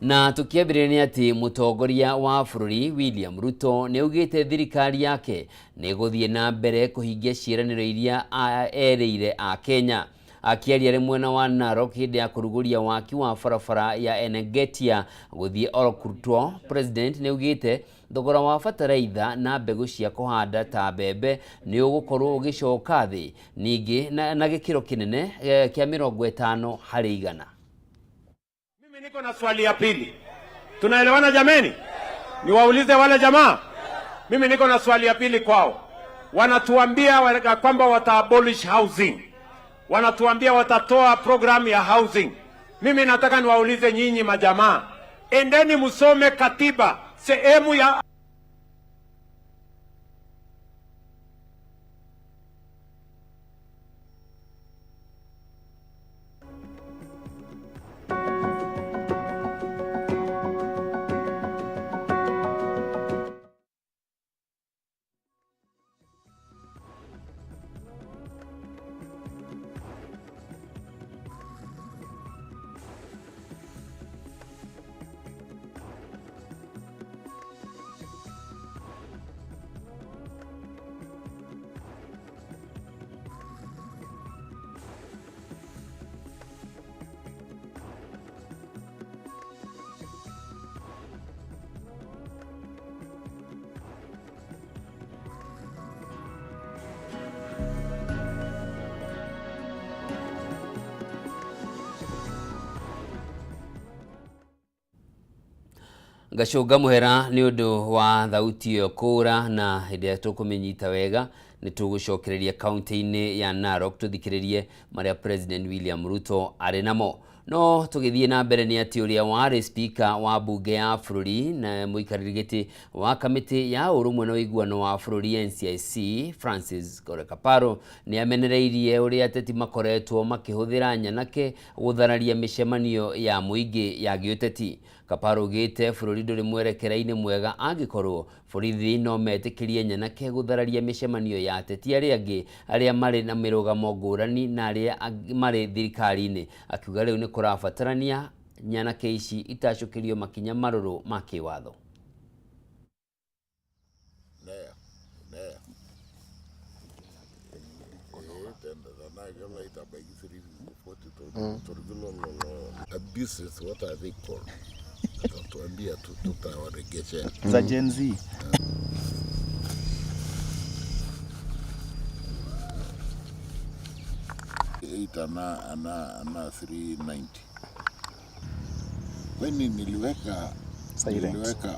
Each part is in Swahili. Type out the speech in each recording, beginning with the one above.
Na tukiambirĩria ati mutongoria wa bũrũri William Ruto nĩ augĩte thirikari yake nĩ gũthiĩ na mbere kũhingia ciĩranĩro iria erĩire a Kenya. Akiaria rĩ mwena wa Narok hĩndĩ ya kũrugũria waki wa barabara ya Enegetia gũthiĩ Olkurto, President nĩ augĩte thogora wa bataraitha na mbegũ cia kũhanda ta mbembe nĩ ũgũkorwo ũgĩcoka thĩ ningĩ na gĩkĩro kĩnene kĩa 50 harĩ 100. Mimi niko na swali ya pili. Tunaelewana jameni? Niwaulize wale jamaa. Mimi niko na swali ya pili kwao. Wanatuambia kwamba wata-abolish housing. Wanatuambia watatoa program ya housing. Mimi nataka niwaulize nyinyi majamaa. Endeni musome katiba sehemu ya Gacunga muhera ni undu wa thauti yo kura na hĩndĩ ĩrĩa tũkũmĩnyita wega nĩ tũgũcokereria kaunti-inĩ ya Narok tũthikĩrĩrie marĩa President William Ruto arĩ namo. No tũgĩthiĩ na mbere nĩ atĩ ũrĩa warĩ speaker wa bunge ya bũrũri na mũikarĩri gĩtĩ wa kamĩtĩ ya ũrũmwe na ũiguano wa bũrũri NCIC Francis Ole Kaparo nĩ amenereirie ũrĩa ateti makoretwo makĩhũthĩra nyanake gũthararia mĩcemanio ya mũingĩ ya gĩũteti. Kaparo augĩte bũrũri ndũrĩ mwerekera-inĩ mwega angĩkorwo borithi no metĩkĩrie nyanake gũthararia mĩcemanio ya ateti arĩa angĩ arĩa marĩ na mĩrũgamo ngũrani na arĩa marĩ thirikari-inĩ. Akiuga rĩu nĩ kũrabatarania nyanake ici itacũkĩrio makinya marũrũ ma kĩwatho. Abuse is what are they called? Tuambia tutawaregesha za Gen Z. Ana 390. Kwani niliweka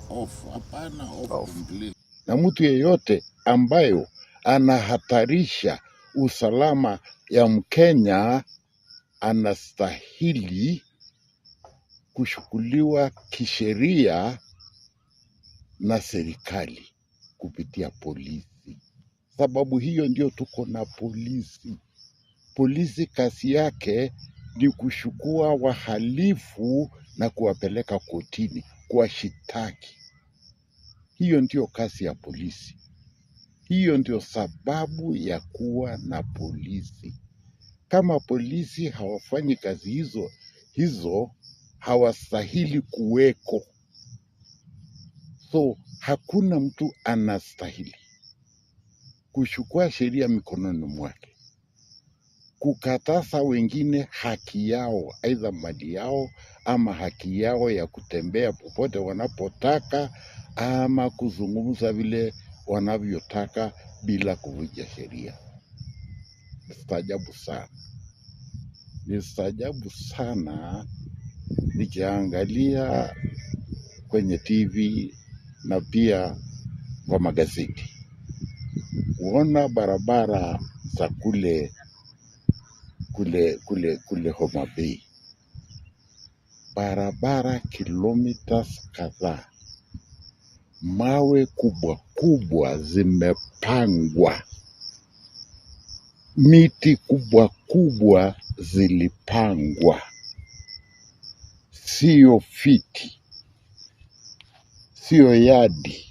off? Hapana, off completely. Na mtu yeyote ambayo anahatarisha usalama ya Mkenya anastahili kushughuliwa kisheria na serikali kupitia polisi. Sababu hiyo ndio tuko na polisi. Polisi kazi yake ni kuchukua wahalifu na kuwapeleka kotini, kuwashitaki. Hiyo ndio kazi ya polisi. Hiyo ndio sababu ya kuwa na polisi. Kama polisi hawafanyi kazi hizo hawastahili kuweko. So hakuna mtu anastahili kuchukua sheria mikononi mwake, kukataza wengine haki yao, aidha mali yao ama haki yao ya kutembea popote wanapotaka ama kuzungumza vile wanavyotaka bila kuvunja sheria. Nistaajabu sana nikiangalia kwenye TV na pia kwa magazeti, kuona barabara za kule Homa Bay, barabara kilomita kadhaa, mawe kubwa kubwa zimepangwa, miti kubwa kubwa zilipangwa, sio fiti, sio yadi,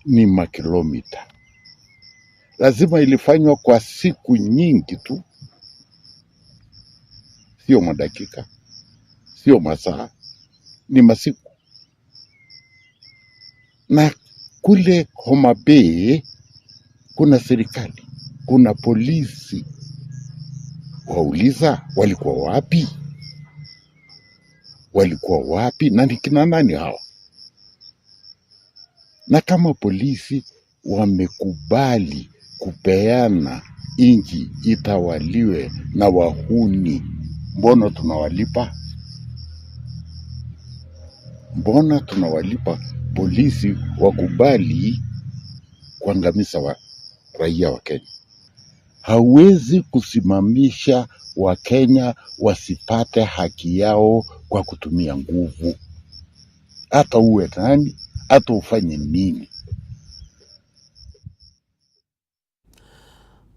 ni makilomita. Lazima ilifanywa kwa siku nyingi tu, sio madakika, sio masaa, ni masiku. Na kule Homa Bay kuna serikali, kuna polisi. Wauliza walikuwa wapi? Walikuwa wapi? Na ni kina nani hao? Na kama polisi wamekubali kupeana inchi itawaliwe na wahuni, mbona tunawalipa? Mbona tunawalipa polisi wakubali kuangamiza raia wa Kenya? Hawezi kusimamisha Wakenya wasipate haki yao kwa kutumia nguvu. Hata uwe nani, hata ufanye nini.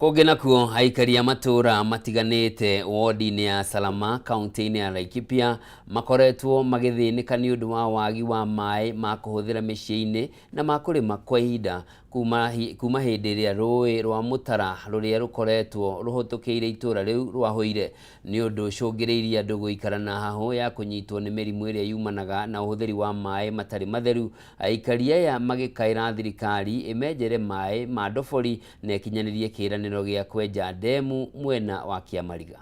Kũngĩ nakuo aikari a matũũra matiganĩte wodi-inĩ ya Salama kaunti-inĩ ya Laikipia makoretwo magĩthĩnĩka nĩ ũndũ wa wagi wa maĩ ma kũhũthĩra mĩciĩ-inĩ na ma kũrĩma kwa ihinda kuma hĩndĩ ĩrĩa rũĩ rwa Mũtara rũrĩa rũkoretwo rũhũtũkĩire itũũra rĩu rwahũire, nĩ ũndũ ũcũngĩrĩirie andũ gũikara na hahũ ya kũnyitwo nĩ mĩrimũ ĩrĩa yumanaga na ũhũthĩri wa maĩ matarĩ matheru. Aikari aya magĩkaĩra thirikari ĩmenjere maĩ ma ndobori na ĩkinyanĩrie kĩĩranĩro gĩa kwenja ndemu mwena wa Kĩamariga.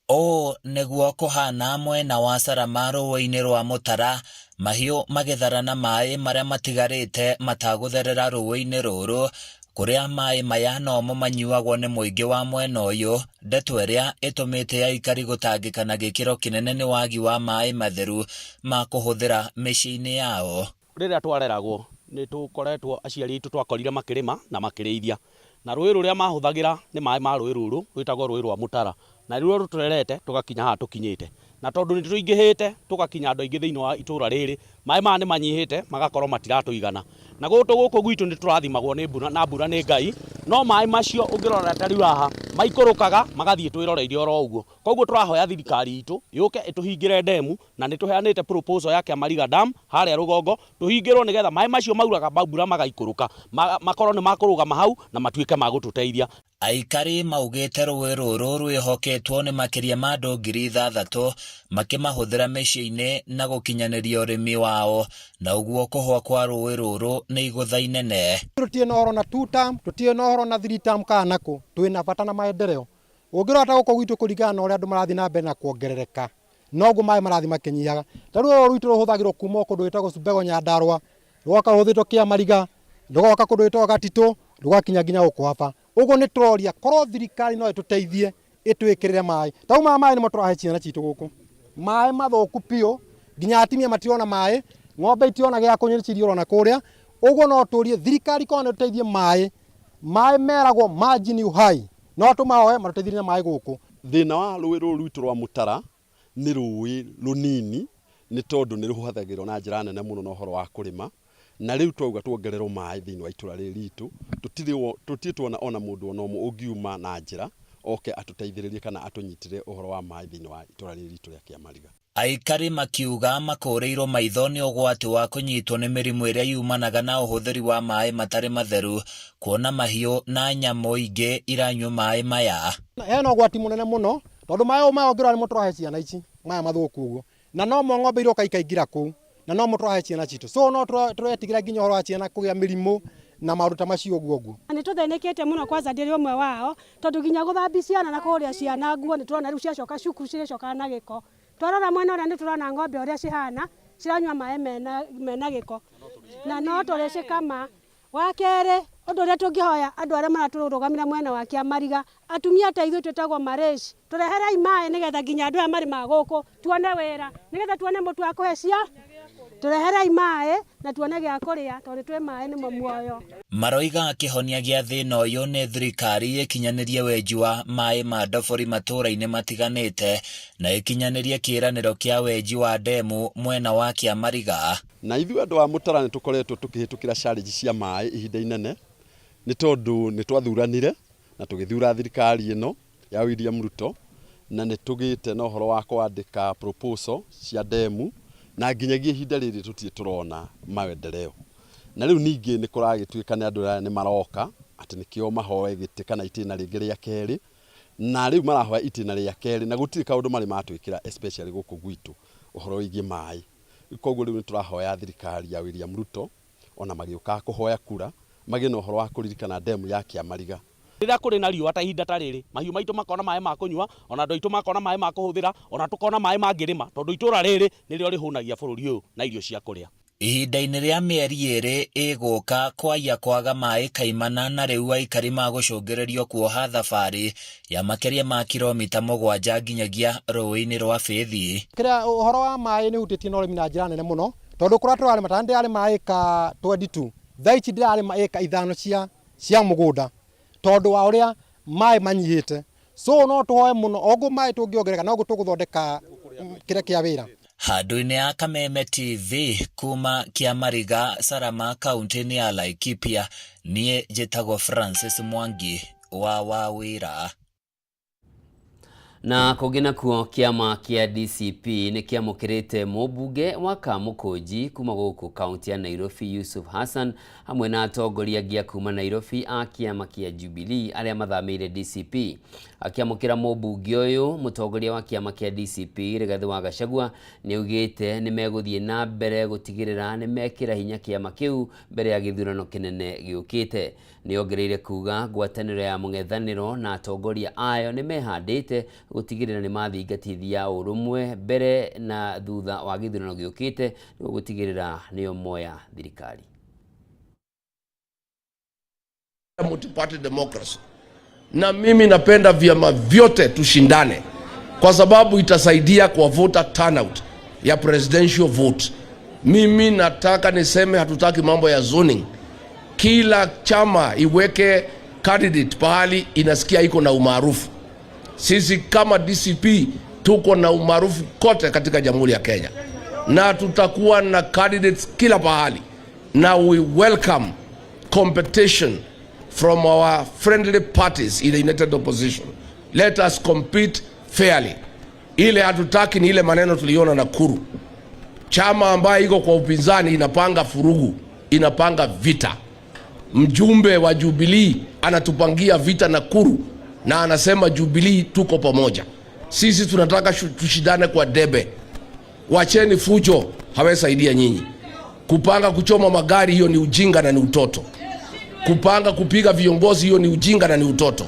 O nĩguo kũhana mwena wa Salama rũĩ-inĩ rwa Mũtara, mahiũ magĩtharana maĩ marĩa matigarĩte matagũtherera rũĩ-inĩ rũrũ, kũrĩa maĩ maya nomo manyuagwo nĩ mũingĩ wa mwena ũyũ, ndeto ĩrĩa ĩtũmĩte aikari gũtangĩka na gĩkĩro kĩnene nĩ wagi wa maĩ matheru ma kũhũthĩra mĩciĩ-inĩ yao. Rĩrĩa twareragwo nĩ tũkoretwo aciari aitũ twakorire makĩrĩma na makĩrĩithia, na rũĩ rũrĩa mahũthagĩra nĩ maĩ ma rũĩ rũrũ rwĩtagwo rũĩ rwa Mũtara, na rũrĩa rũtũrerete tũgakinya haha tũkinyĩte, na tondũ nĩ tũingĩhĩte tũgakinya andũ aingĩ thĩinĩ wa itũũra rĩrĩ, maĩ maya nĩ manyihĩte magakorwo matiratũigana, na gũkũ gwitũ nĩ tũrathimagwo nĩ mbura nĩ Ngai, no maĩ macio ũngĩrora ta rĩu haha maikũrũkaga magathiĩ twĩroreire oro ũguo. Koguo tũrahoya thirikari itũ yũke ĩtũhingĩre ndemu, na nĩ tũheanĩte proposal ya Kĩamariga Dam harĩa rũgongo, tũhingĩrwo nĩgetha maĩ macio mauraga mbura magaikũrũka makorwo nĩ makũrũgama hau na matuĩke ma gũtũteithia. Aikari maugĩte rũĩ rũrũ rwĩhoketwo nĩ makĩria ma andũ 6,000 makĩmahũthĩra mĩciĩ-inĩ na gũkinyanĩria ũrĩmi wao, na ũguo kũhwa kwa rũĩ rũrũ nĩ igũtha inene. Tũtirĩ na ũhoro na 2 term, tũtirĩ na ũhoro na 3 term kana kũ, twĩna bata na maendeleo. Ũngĩrota gũkũ gwitũ kũringana na ũrĩa andũ marathiĩ na mbere na kuongerereka, noguo maĩ marathiĩ makĩnyihaga. Ta rũĩ rwitũ rũhũthagĩrwo kuma kũndũ gwĩtagwo Sumbego Nyandarua, rũgoka rũhũthĩtwo Kĩamariga, rũgoka kũndũ gwĩtagwo Gatitũ, rũgakinya nginya gũkũ haba. Ũguo nĩ tũroria korwo thirikari no ĩtũteithie ĩtwĩkĩrĩre maĩ. Ta maĩ nĩmo tũrahe ciana citũ gũkũ. Maĩ mathũku piũ, nginya atimia matirona maĩ, ng'ombe itirona gĩa kũnyua cirio ona kũrĩa. Ũguo no tũrie thirikari korwo no ĩtũteithie maĩ. Maĩ meragwo margin uhai. No tũmahoe matũteithie na maĩ gũkũ. Thĩna wa rũĩ rũrũ rwitũ rwa Mũtara nĩ rũĩ rũnini, nĩ tondũ nĩ rũhũthagĩrwo na njĩra nene mũno na ũhoro wa kũrĩma, na rĩu twauga tuongererwo maĩ thĩinĩ wa itũũra rĩrĩ ritũ, tũtirĩ tuona ona mũndũ ona ũmwe ũngiuma na njĩra oke atũteithĩrĩrie kana atũnyitĩre ũhoro wa maĩ thĩinĩ wa itũũra rĩrĩ ritũ rĩa Kĩamariga. Aikari makiuga makũrĩirwo maitho nĩ ũgwati wa kũnyitwo nĩ mĩrimũ ĩrĩa yumanaga na ũhũthĩri wa maĩ matarĩ matheru, kuona mahiũ na nyamũ ingĩ iranyua maĩ maya. Hena ũgwati mũnene mũno, tondũ maĩ maya ũngĩrora nĩmo tũrahe ciana ici, maya mathũku ũguo, na no mo ng'ombe iroka ikaingĩra kũu, na no mo tũrahe ciana citũ. So no tũretigĩra nginya ũhoro wa ciana kũgĩa mĩrimũ na maũndũ ta macio ũguo. Nĩ tũthĩnĩkĩte mũno kwanza ndĩrĩ ũmwe wao, tondũ nginya gũthambia ciana na kũrĩa ciana nguo nĩ tũrona rĩu ciacoka cukuru cicoka na gĩko. Twarora mwena ũrĩa nĩ tũrona ng'ombe ũrĩa cihana, ciranyua maĩ mena gĩko, na no tũrĩcikama. Wa kerĩ, ũndũ ũrĩa tũngĩhoya andũ arĩa maratũrũgamĩrĩra mwena wa Kĩamariga, atumia ta ithuĩ twĩtagwo marĩci, tũreherei maĩ nĩgetha nginya andũ aya marĩ magũkũ tuone wĩra, nĩgetha tuone mũtu wa kũhe ciana, tũreherei maĩ na tuone gĩa kũrĩa, tondũ twĩ maĩ nĩmo muoyo. Maroiga kĩhonia gĩa thĩna ũyũ nĩ thirikari ĩkinyanĩrie wenji wa maĩ ma ndobori matũũra-inĩ matiganĩte na ĩkinyanĩrie kĩĩranĩro kĩa wenji wa ndemu mwena wa Kĩamariga. Na ithuĩ andũ a Mũtara nĩ tũkoretwo tũkĩhĩtũkĩra challenge cia maĩ ihinda inene, nĩ tondũ nĩ twathuranire na tũgĩthura thirikari ĩno ya William Ruto, na nĩ tũgĩte na ũhoro wa kwandĩka proposal cia ndemu, na nginyagia ihinda rĩrĩ tũtirĩ tũrona maendeleo. Na rĩu ningĩ nĩ kũragĩtuĩka nĩ andũ aya nĩ maroka atĩ nĩkĩo mahoe gĩtĩ kana itĩna rĩngĩ rĩa kerĩ, na riu marahoya itina ria keri na gutiri kaundu mari matwikira especially guku gwitu uhoro wigi mai koguo riu turahoya thirikari ya William Ruto ona magiuka kuhoya kura magina uhoro wa kuririkana demu ya Kiamariga rira kuri na riua ta ihinda ta riri mahiu maitu makona mai ma kunywa ona ndo itu makona mai ma kuhuthira ona tukona mai mangirima tondu itura riri nirio rihunagia bururi uyu na irio cia kuria. Ihinda-inĩ rĩa mĩeri ĩrĩ ĩgũka kwaya kwaga maĩ kaimana na rĩu aikari magũcũngĩrĩrio kuoha thabarĩ ya makĩria ma kilomita 7 nginyagia rũĩ-inĩ rwa Bĩthi. Kĩrĩa ũhoro wa maĩ nĩ hutĩtie na ũrĩmi na njĩra nene mũno tondũ kũrĩa tũrarĩma ta ndĩrarĩma ĩka 22 thaa ici ndĩrarĩma ĩka 5 cia mũgũnda tondũ wa ũrĩa maĩ manyihĩte so no tũhoe mũno oguo maĩ tũngĩongereka no tũgũthondeka kĩrĩa kĩa wĩra. Handũ-inĩ ya Kameme TV kuma Kiamariga Sarama kaunti-inĩ ya Laikipia niĩ njĩtagwo Francis Mwangi wa Wawĩra. Na kũngĩ kuo kĩama kĩa DCP nĩ kĩamũkĩrĩte mũmbunge wa Kamũkũnji kuma gũkũ kaunti ya Nairobi Yusuf Hassan hamwe na atongoria angĩ kuma Nairobi a kĩama kĩa Jubilee arĩa mathamĩire DCP. Akĩamũkĩra mũmbunge ũyũ mũtongoria wa kĩama kĩa DCP Rigathĩ wa Gachagua nĩaugĩte nĩ megũthiĩ na mbere gũtigĩrĩra nĩ mekĩra hinya kĩama kĩu mbere ya gĩthurano kĩnene gĩũkĩte. Nĩongereire kuga ngwatanĩro ya mũng'ethanĩro na atongoria ayo nĩ mehandĩte gũtigĩrĩra nĩ mathingatithia ũrũmwe mbere na thutha wa gĩthurano gĩũkĩte nĩguo gũtigĩrĩra nĩo moya thirikari. Multi-party democracy. Na mimi napenda vyama vyote tushindane kwa sababu itasaidia kwa voter turnout ya presidential vote. Mimi nataka niseme hatutaki mambo ya zoning. Kila chama iweke candidate pahali inasikia iko na umaarufu. Sisi kama DCP tuko na umaarufu kote katika Jamhuri ya Kenya. Na tutakuwa na candidates kila pahali. Na we welcome competition from our friendly parties in the united opposition. Let us compete fairly. Ile hatutaki ni ile maneno tuliona Nakuru. Chama ambayo iko kwa upinzani inapanga furugu, inapanga vita. Mjumbe wa Jubilee anatupangia vita Nakuru na anasema Jubilee tuko pamoja. Sisi tunataka tushindane kwa debe. Wacheni fujo, hawesaidia nyinyi. Kupanga kuchoma magari hiyo ni ujinga na ni utoto. Kupanga kupiga viongozi hiyo ni ujinga na ni utoto.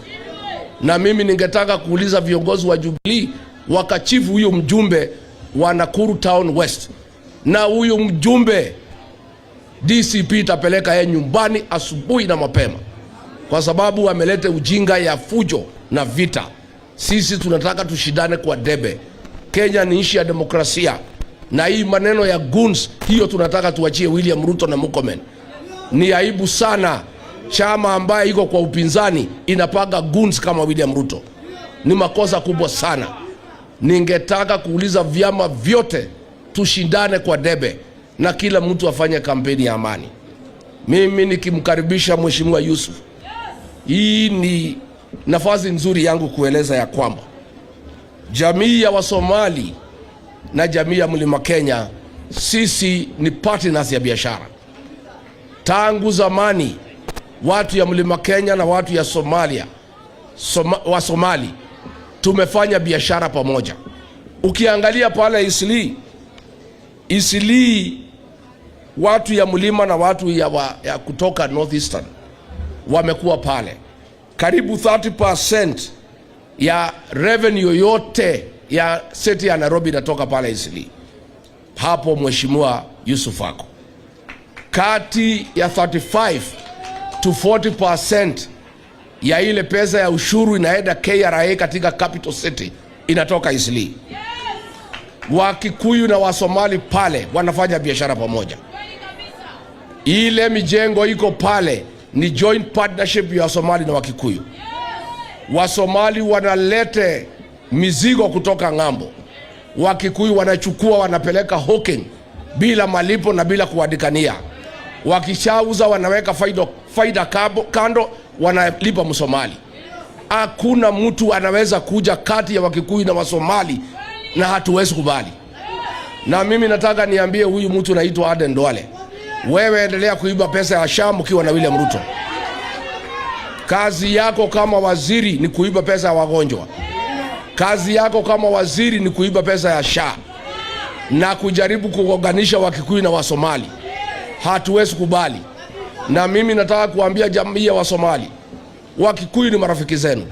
Na mimi ningetaka kuuliza viongozi wa Jubilee wakachifu huyo mjumbe wa Nakuru Town West. Na huyo mjumbe DCP itapeleka yeye nyumbani asubuhi na mapema. Kwa sababu ameleta ujinga ya fujo na vita. Sisi tunataka tushindane kwa debe. Kenya ni nchi ya demokrasia. Na hii maneno ya goons hiyo tunataka tuachie William Ruto na Murkomen. Ni aibu sana chama ambaye iko kwa upinzani inapanga goons kama William Ruto. Ni makosa kubwa sana. Ningetaka kuuliza vyama vyote tushindane kwa debe na kila mtu afanye kampeni ya amani. Mimi nikimkaribisha Mheshimiwa Yusuf. Hii ni nafasi nzuri yangu kueleza ya kwamba jamii ya Wasomali na jamii ya Mlima Kenya sisi ni partners ya biashara. Tangu zamani watu ya Mlima Kenya na watu ya Somalia wa Somali tumefanya biashara pamoja. Ukiangalia pale Isili watu ya mlima na watu ya kutoka Northeastern wamekuwa pale. Karibu 30% ya revenue yote ya city ya Nairobi inatoka pale Isili. Hapo Mheshimiwa Yusuf ako. Kati ya 35 to 40% ya ile pesa ya ushuru inaenda KRA katika capital city inatoka Isili. Wakikuyu na Wasomali pale wanafanya biashara pamoja. Ile mijengo iko pale ni joint partnership ya Wasomali na Wakikuyu. Wasomali wanalete mizigo kutoka ng'ambo. Wakikuyu wanachukua wanapeleka hawking bila malipo na bila kuandikania. Wakishauza wanaweka faida kando wanalipa Msomali. Hakuna mtu anaweza kuja kati ya Wakikuyu na Wasomali na hatuwezi kubali. Na mimi nataka niambie huyu mtu anaitwa Aden Duale, wewe endelea kuiba pesa ya Sham ukiwa na William Ruto. Kazi yako kama waziri ni kuiba pesa ya wagonjwa. Kazi yako kama waziri ni kuiba pesa ya SHA na kujaribu kuunganisha Wakikuyu na Wasomali. Hatuwezi kubali. Na mimi nataka kuambia jamii ya Wasomali, Wakikuyu ni marafiki zenu.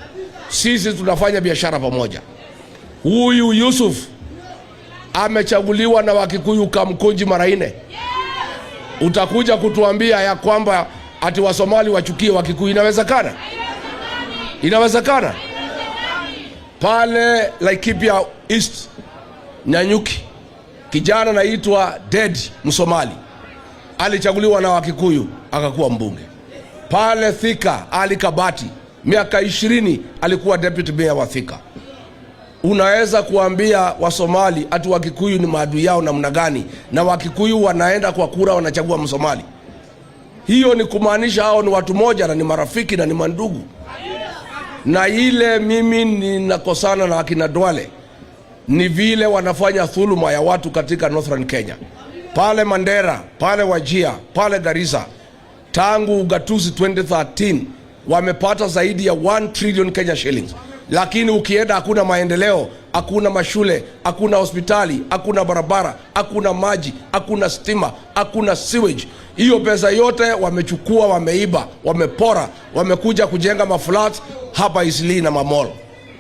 Sisi tunafanya biashara pamoja. Huyu Yusuf amechaguliwa na Wakikuyu Kamkunji mara 4. Utakuja kutuambia ya kwamba ati Wasomali wachukie Wakikuyu? Inawezekana? Inawezekana? Pale Laikipia East, Nanyuki, kijana naitwa Dead Msomali alichaguliwa na Wakikuyu akakuwa mbunge. Pale Thika, Ali Kabati miaka 20 alikuwa deputy mayor wa Thika. Unaweza kuambia Wasomali ati Wakikuyu ni maadui yao namna gani, na Wakikuyu wanaenda kwa kura wanachagua Msomali? Hiyo ni kumaanisha hao ni watu moja na ni marafiki na ni mandugu. Na ile mimi ninakosana na akina Duale ni vile wanafanya dhuluma ya watu katika Northern Kenya. Pale Mandera, pale Wajir, pale Garissa, tangu ugatuzi 2013 wamepata zaidi ya 1 trillion Kenya shillings. Lakini ukienda hakuna maendeleo, hakuna mashule, hakuna hospitali, hakuna barabara, hakuna maji, hakuna stima, hakuna sewage. Hiyo pesa yote wamechukua, wameiba, wamepora, wamekuja kujenga maflats hapa Eastleigh na mamall.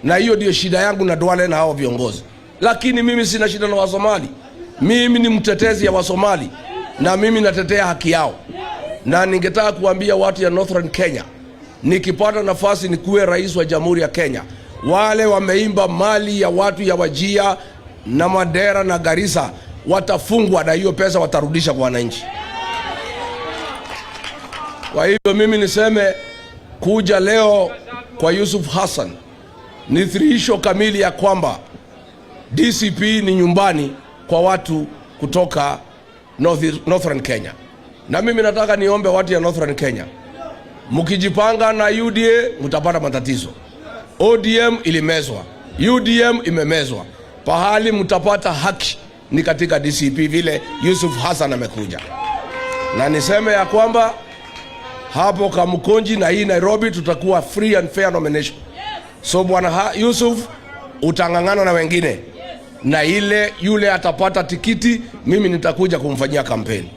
Na hiyo ndio shida yangu na Duale na hao viongozi. Lakini mimi sina shida na Wasomali. Mimi ni mtetezi ya Wasomali na mimi natetea haki yao. Na ningetaka kuambia watu ya Northern Kenya, nikipata nafasi nikuwe rais wa Jamhuri ya Kenya, wale wameimba mali ya watu ya Wajir na Mandera na Garissa watafungwa na hiyo pesa watarudisha kwa wananchi. Kwa hivyo mimi niseme kuja leo kwa Yusuf Hassan ni thihirisho kamili ya kwamba DCP ni nyumbani kwa watu kutoka Northern Kenya. Na mimi nataka niombe watu ya Northern Kenya, mkijipanga na UDA mtapata matatizo. ODM ilimezwa, UDM imemezwa. Pahali mtapata haki ni katika DCP vile Yusuf Hassan amekuja. Na niseme ya kwamba hapo Kamkunji na hii Nairobi tutakuwa free and fair nomination. So bwana Yusuf utangangana na wengine, na yule atapata tikiti mimi nitakuja kumfanyia kampeni.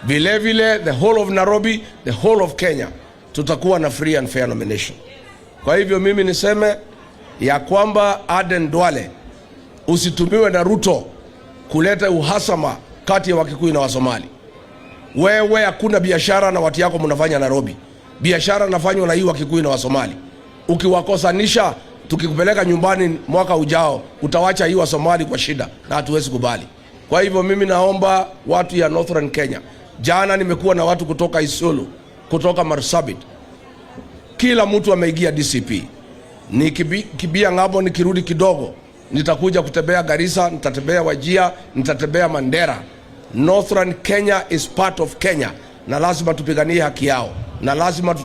Vile vile the whole of Nairobi, the whole of Kenya tutakuwa na free and fair nomination. Kwa hivyo mimi niseme ya kwamba Aden Duale usitumiwe na Ruto kuleta uhasama kati ya Wakikuyu na Wasomali. Wewe hakuna biashara na watu yako mnafanya Nairobi. Biashara nafanywa na hii Wakikuyu na Wasomali. Ukiwakosanisha, tukikupeleka nyumbani mwaka ujao, utawacha hii Wasomali kwa shida na hatuwezi kubali. Kwa hivyo mimi naomba watu ya Northern Kenya. Jana nimekuwa na watu kutoka Isiolo, kutoka Marsabit. Kila mtu ameingia DCP. Nikibia ngabo nikirudi kidogo, nitakuja kutembea Garissa, nitatembea Wajir, nitatembea Mandera. Northern Kenya is part of Kenya na lazima tupiganie haki yao. Na lazima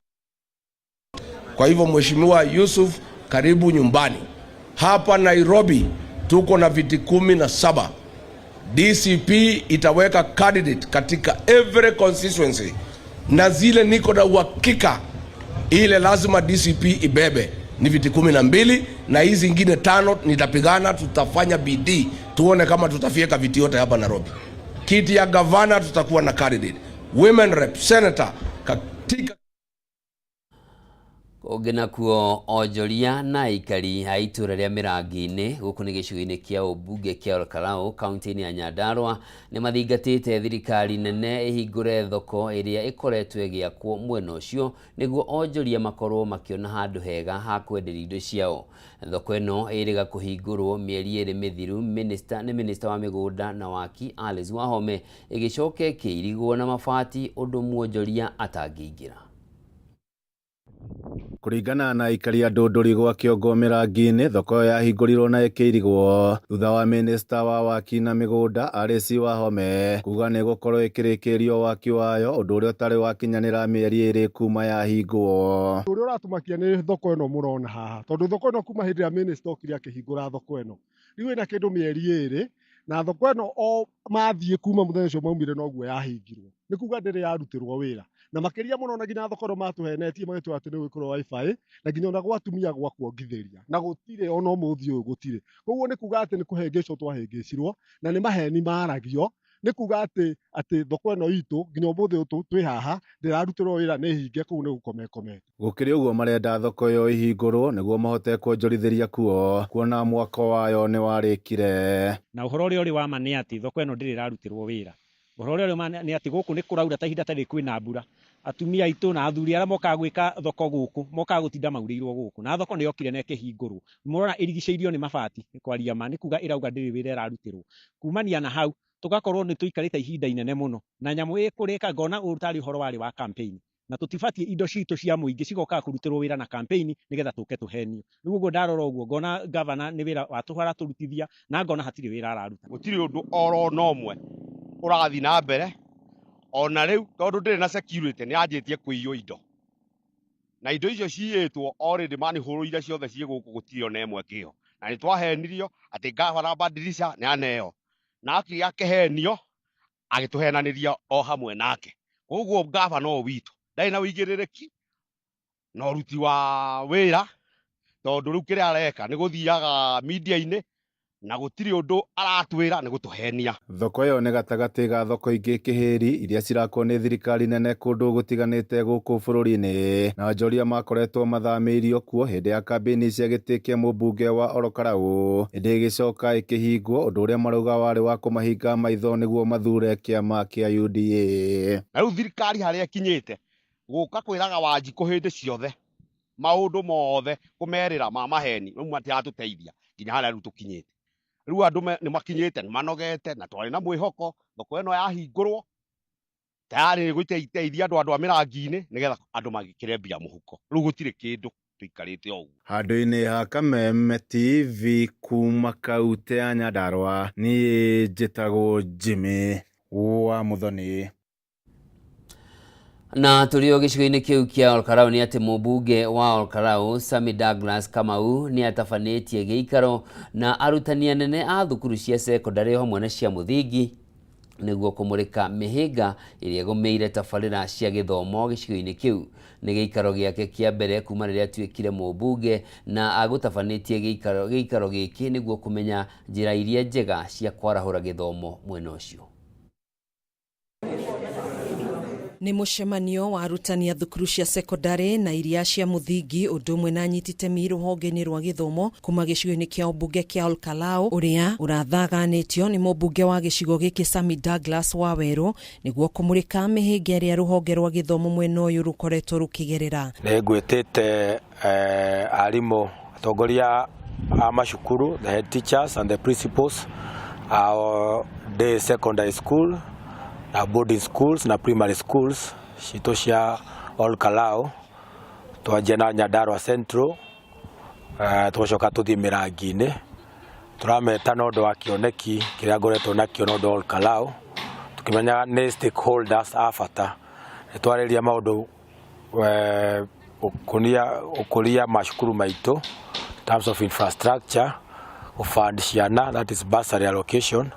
Kwa hivyo Mheshimiwa Yusuf, karibu nyumbani. Hapa Nairobi tuko na viti 17. DCP itaweka candidate katika every constituency, na zile niko na uhakika ile lazima DCP ibebe ni viti 12, na hizi zingine 5 nitapigana. Tutafanya bidii tuone kama tutafieka viti yote hapa Nairobi. Kiti ya governor tutakuwa na candidate, women rep, senator katika Ogena kuo ojoria na ikari aitura ria Mirangi-ini guku ni gicugini kia ubunge kia Olkalau kaunti-ini ya Nyandarua ni mathingatite thirikari nene ihingure thoko iria ikoretwo igiakwo mwena ucio niguo ojoria makorwo makiona handu hega ha kwenderia indo ciao. Thoko ino iriga kuhingurwo mieri iri mithiru. Minister wa migunda na waki Alice Wahome igicoke kiirigwo na mabati undu muonjoria atangiingira. Kuringana na ikari ya Ndũndũri gwa Kĩongo Mĩrangi-inĩ, thoko yahingũrirwo na ĩkĩirigwo thutha wa minista wa waki na mĩgũnda Alice Wahome kuga nĩ gũkorwo ĩkĩrĩkĩrio waki wayo, ũndũ ũrĩa ũtarĩ wakinyanĩra mĩeri ĩrĩ kuma yahingwo. Ũrĩa ũratumakia nĩ thoko ĩno mũrona haha, tondũ thoko ĩno kuma hĩndĩ ya minista okire akĩhingũra thoko ĩno rĩu ĩna kĩndũ mĩeri ĩrĩ, na thoko ĩno o mathiĩ kuma mũthenya ũcio maumire noguo yahingirwo, nĩ kuga ndĩrĩ yarutĩrwo wĩra. na makiria muno na ginya thoko ro matuhenetie magitwa ati ni gwikoro wifi na ginya ona gwatumia gwa kuongithiria na gutire ona umuthi uyu gutire koguo ni kuga ati ni kuhengeco twahengecirwo na ni maheni maragio ni kuga ati thoko eno itu ginya umuthi utu twi haha ndirarutirwo wira ni hinge kuu ni gukomekome gukiri uguo marenda thoko yo ihingurwo niguo mahote kuonjorithiria kuo kuona mwaka wayo ni warikire na uhoro uri wa ma ni ati thoko eno ndirirarutirwo wira uhoro uri ni ati guku ni kuraura ta hinda tari kwina mbura atumia itu na athuri ara moka gwika thoko guku moka gutinda maurirwo guku na thoko ni yokire na ikihingurwo murona irigiceirio ni mabati ni kwaria ma ni kuga irauga ndiri wira irarutirwo kumania na hau tugakorwo ni tuikarite ihinda inene muno na nyamu ikurika ngona utari uhoro wari wa campaign na tutibatie indo citu cia muingi cigoka kurutirwo wira na campaign nigetha tuke tuhenio rugo ndarora uguo ngona governor ni wira watwara turutithia na ngona hatiri wira araruta gutiri undu oro nomwe urathi na mbere ona riu tondu ndiri na security ni anjitie kuiyo indo na indo icio ciitwo already mani huruire ciothe cie guku gutiri ona emwe kio na ni twahenirio ati governor Badilisha ni aneo na aki akehenio agituhenaniria o hamwe nake koguo governor o witu ndai na wigiririki no ruti wa wira tondu riu kire areka ni guthiaga media-ini na gutiri undu aratwira ni gutuhenia thoko yo ni gatagati ga thoko ingi kihiri iria cirakwo ni thirikari nene kundu gutiganite guku bururi-ini na njoria makoretwo mathamirio kuo hindi ya kambeni cia giti kia mubunge wa Olokarau hindi gicoka ikihingwo undu uria marauga wari wa kumahinga maitho niguo mathure kiama kia UDA na riu thirikari haria ikinyite guka kwiraga Wanjiku hindi ciothe maundu mothe kumerira ma maheni riu matiatuteithia nginya haria riu tukinyite riu andu ni makinyite ni manogete na twari na mwihoko thoko eno yahingurwo tayari guiteithia andu a mirangi-ini nigetha andu magikire mbia muhuko riu gutire kindu tuikarite ogu handu-ini ha Kameme TV kuma kaunti ya Nyandarua ni njitagwo Jimmy wa Muthoni. Na tulio gicigo-ini kiu kia Olokarau ni ati mubunge wa Olokarau Sami Douglas Kamau ni atafanitie giikaro na arutani anene a thukuru cia secondary hamwe na cia muthingi niguo kumurika mihinga iria gumeire tabarira cia githomo gicigo-ini kiu ni giikaro giake kia mbere kuma riria tuikire mubunge na agutafanitie giikaro giki niguo kumenya njira iria njega cia kwarahura githomo mwena ucio. Ni mucemanio wa arutani a thukuru cia secondary na iria cia muthingi undu umwe na nyititemi ruhonge-ini rwa githomo kuma gicigo-ini kia ubunge kia Olokarau uria urathaganitio ni mubunge wa gicigo giki Sami Douglas Waweru niguo kumurika mihinga iria ruhonge rwa githomo mwena uyu rukoretwo rukigerera. Ni ngwitite arimu atongoria a macukuru, the head teachers and the principals, our day secondary school na boarding schools na primary schools cito cia Olokarau twanjia na Nyandarua Central twacoka tuthie mirangi-ini turameta no ndo wa kioneki kiria ngoretwo nakio no ndo Olokarau tukimenya ni stakeholders a bata twariria maundu ukuria macukuru maitu terms of infrastructure ufund ciana, that is bursary allocation,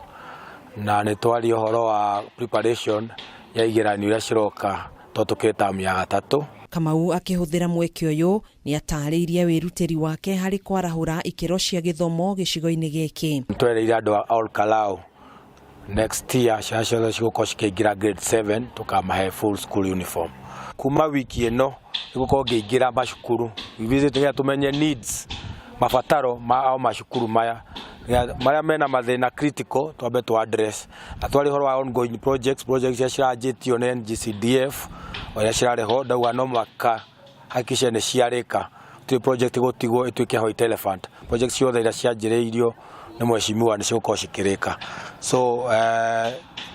na ni twari uhoro wa preparation ya igeranio iria ciroka totuketa ya gatatu. Kamau akihuthira mweke uyu ni atariirie wirutiri wake hari kwarahura ikiro cia githomo gicigo-ini giki. Twereire andu a Olokarau next year ciacio cigukorwo cikiingira grade 7 tukamahe full school uniform. Kuma wiki ino igukorwo ngiingira macukuru visiting tumenye needs mabataro ma macukuru maya maria mena mathina critical twambe tu address atwari horo wa ongoing projects cia ciranjitio na NGCDF oria cirareho ndauga no maka hakishe ne ciarika tu project gotigwo ituike White Elephant project ciothe iria cianjireirio ni mweshimiwa ni cigukorwo cikirika so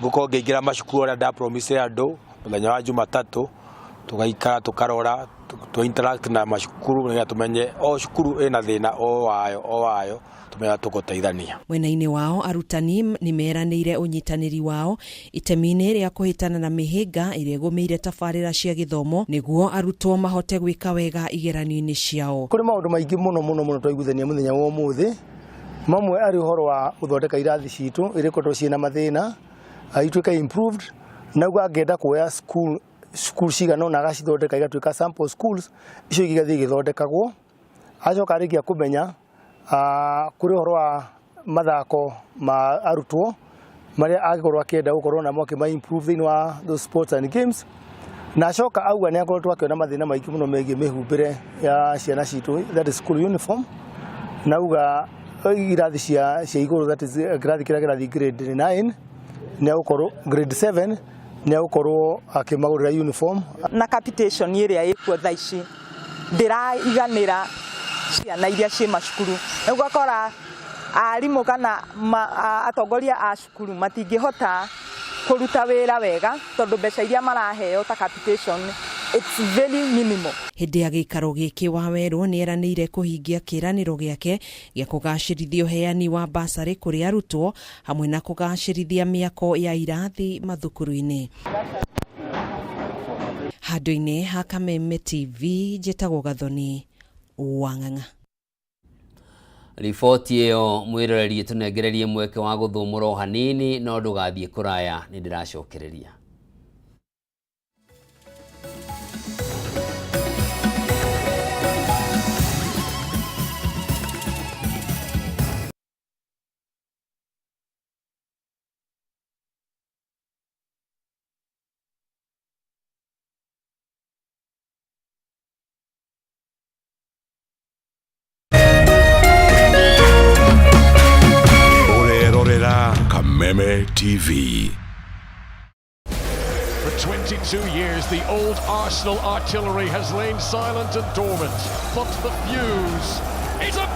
gukorwo ngiingira macukuru oria nda promise andu muthenya wa Jumatatu tugaikara tukarora tu interact na macukuru na tumenye o cukuru ina thina o wayo tumenya tuguteithania. Mwena-ini wao arutani ni meranire unyitaniri wao itemi-ini ria kuhitana na mihinga iria gumeire tabarira cia githomo niguo arutwo mahote gwika wega igeranio-ini ciao. Kuri maundu maingi muno twaiguthania muthenya wa umuthi mamwe ari uhoro wa uthondeka irathi citu iriko twina mathina aituika improved naguo angenda kuoya school cukuru cigana na agacithondeka igatuĩka sample schools, icio igathiĩ igĩthondekagwo. Acoka arĩkia kũmenya kũrĩ ũhoro wa mathako ma arutwo marĩa angĩkorwo akĩenda gũkorwo namo akĩma-improve thĩinĩ wa those sports and games. Na acoka auga nĩ akoretwo akĩona mathĩna maingĩ mũno megiĩ mĩhumbĩre ya ciana citũ, that is school uniform. Na auga irathi cia igũrũ, that is kĩrathi kĩrĩa kĩrathi grade 9 nĩ agũkorwo grade 7 nĩ agũkorwo akĩmagũrĩra uniform. Na capitation ĩrĩa ĩkuo thaa ici ndĩraiganĩra ciana iria ciĩ macukuru. Nĩ ũgakora arimũ kana atongoria a cukuru matingĩhota kũruta wĩra wega tondũ mbeca iria maraheo ta capitation it's very minimal. Hĩndĩ ya gĩikaro gĩkĩ Wawerũ nĩ eranĩire kũhingia kĩĩranĩro gĩake gĩa kũgacĩrithia ũheani wa basarĩ kũrĩ arutwo hamwe na kũgacĩrithia mĩako ya irathi mathukuru-inĩ. Handũ-inĩ ha Kameme TV, njĩtagwo Gathoni Wang'ang'a. Riboti ĩyo mwĩroreri tũnengererie mweke wa gũthũmũra hanini, no ndũgathiĩ kũraya, nĩ ndĩracokereria. Kameme TV. For 22 years, the old Arsenal artillery has lain silent and dormant, but the fuse is a